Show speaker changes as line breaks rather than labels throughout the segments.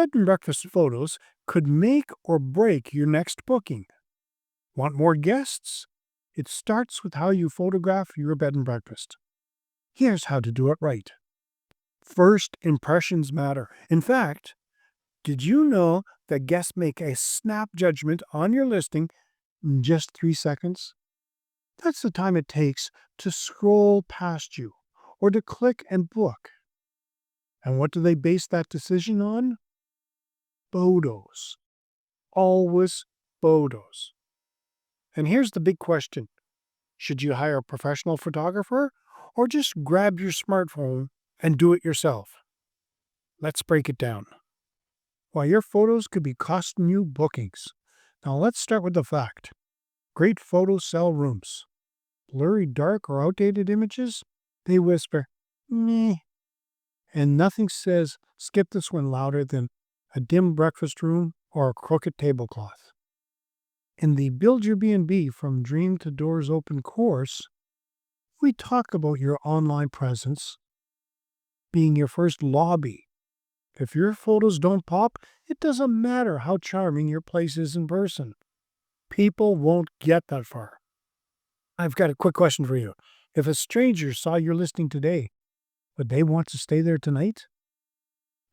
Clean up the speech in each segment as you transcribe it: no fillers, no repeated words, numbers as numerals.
bed and breakfast photos could make or break your next booking. Want more guests? It starts with how you photograph your bed and breakfast. Here's how to do it right. First impressions matter. In fact, did you know that guests make a snap judgment on your listing in just 3 seconds? That's the time it takes to scroll past you or to click and book. And what do they base that decision on? Photos. Always photos. And here's the big question. Should you hire a professional photographer or just grab your smartphone and do it yourself? Let's break it down. While your photos could be costing you bookings. Now let's start with the fact. Great photos sell rooms. Blurry, dark, or outdated images, they whisper, meh. And nothing says skip this one louder than a dim breakfast room or a crooked tablecloth. In the Build Your B&B from Dream to Doors Open course, we talk about your online presence being your first lobby. If your photos don't pop, it doesn't matter how charming your place is in person. People won't get that far. I've got a quick question for you. If a stranger saw your listing today, would they want to stay there tonight?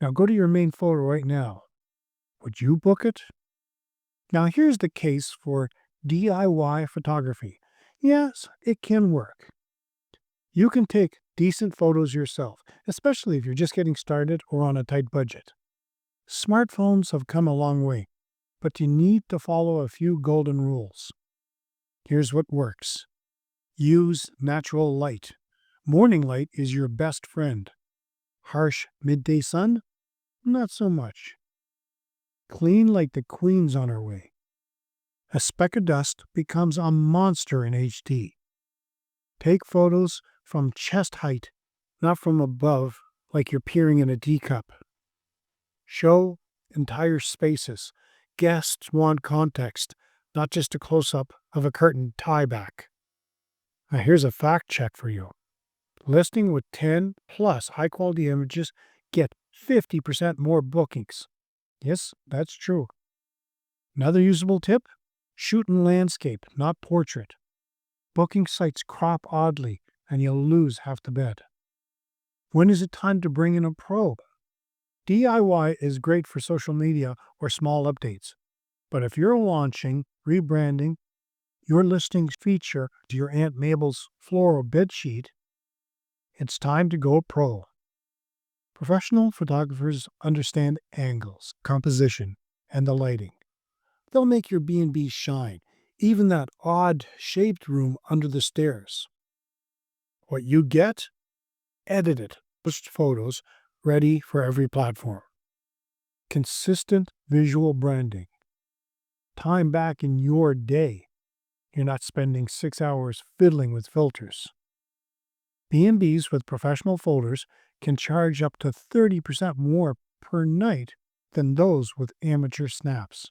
Now go to your main photo right now. Would you book it? Now here's the case for DIY photography. Yes, it can work. You can take decent photos yourself, especially if you're just getting started or on a tight budget. Smartphones have come a long way, but you need to follow a few golden rules. Here's what works. Use natural light. Morning light is your best friend. Harsh midday sun? Not so much. Clean like the queen's on her way. A speck of dust becomes a monster in HD. Take photos from chest height, not from above like you're peering in a teacup. Show entire spaces. Guests want context, not just a close-up of a curtain tie-back. Now here's a fact check for you. Listing with 10 plus high-quality images get 50% more bookings. Yes, that's true. Another usable tip? Shoot in landscape, not portrait. Booking sites crop oddly, and you'll lose half the bed. When is it time to bring in a pro? DIY is great for social media or small updates. But if you're launching, rebranding, your listings feature your Aunt Mabel's floral bedsheet, it's time to go pro. Professional photographers understand angles, composition, and the lighting. They'll make your B&B shine, even that odd-shaped room under the stairs. What you get? Edited, pushed photos ready for every platform. Consistent visual branding. Time back in your day. You're not spending 6 hours fiddling with filters. B&Bs with professional folders can charge up to 30% more per night than those with amateur snaps.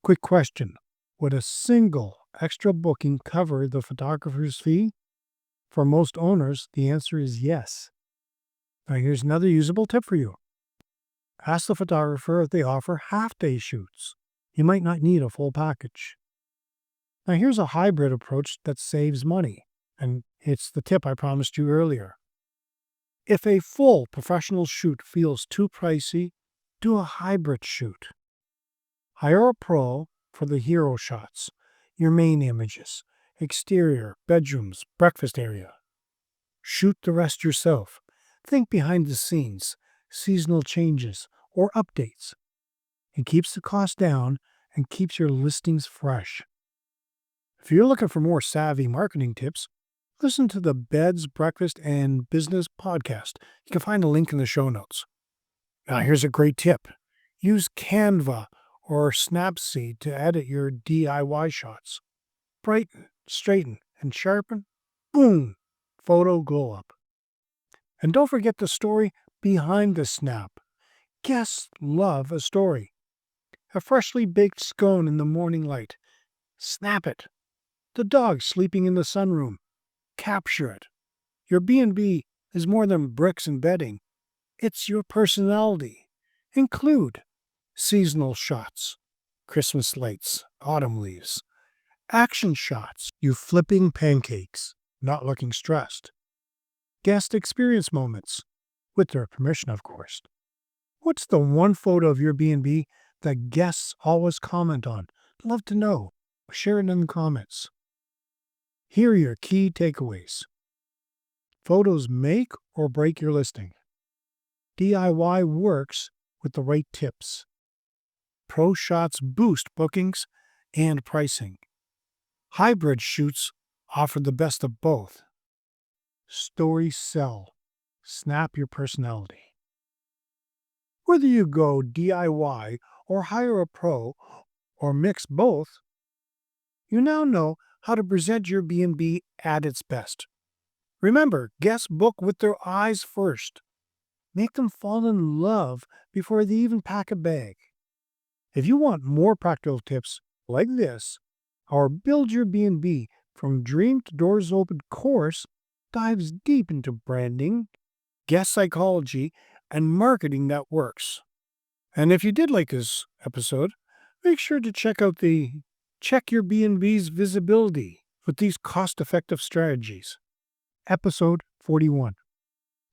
Quick question. Would a single extra booking cover the photographer's fee? For most owners, the answer is yes. Now here's another usable tip for you. Ask the photographer if they offer half-day shoots. You might not need a full package. Now here's a hybrid approach that saves money, and it's the tip I promised you earlier. If a full professional shoot feels too pricey, do a hybrid shoot. Hire a pro for the hero shots, your main images, exterior, bedrooms, breakfast area. Shoot the rest yourself. Think behind the scenes, seasonal changes, or updates. It keeps the cost down and keeps your listings fresh. If you're looking for more savvy marketing tips, listen to the Beds, Breakfast, and Business podcast. You can find a link in the show notes. Now here's a great tip. Use Canva or Snapseed to edit your DIY shots. Brighten, straighten, and sharpen. Boom! Photo glow up. And don't forget the story behind the snap. Guests love a story. A freshly baked scone in the morning light. Snap it. The dog sleeping in the sunroom. Capture it. Your B&B is more than bricks and bedding. It's your personality. Include seasonal shots, Christmas lights, autumn leaves, action shots, you flipping pancakes, not looking stressed, guest experience moments, with their permission, of course. What's the one photo of your B&B that guests always comment on? Love to know. Share it in the comments. Here are your key takeaways. Photos make or break your listing. DIY works with the right tips. Pro shots boost bookings and pricing. Hybrid shoots offer the best of both. Stories sell. Snap your personality. Whether you go DIY or hire a pro or mix both, you now know how to present your B&B at its best. Remember, guests book with their eyes first. Make them fall in love before they even pack a bag. If you want more practical tips like this, our Build Your B&B from Dream to Doors Open course dives deep into branding, guest psychology, and marketing that works. And if you did like this episode, make sure to check out the Check Your B&B's Visibility with these cost-effective strategies. Episode 41.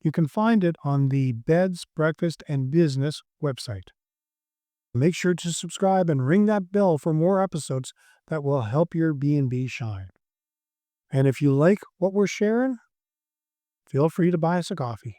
You can find it on the Beds, Breakfast, and Business website. Make sure to subscribe and ring that bell for more episodes that will help your B&B shine. And if you like what we're sharing, feel free to buy us a coffee.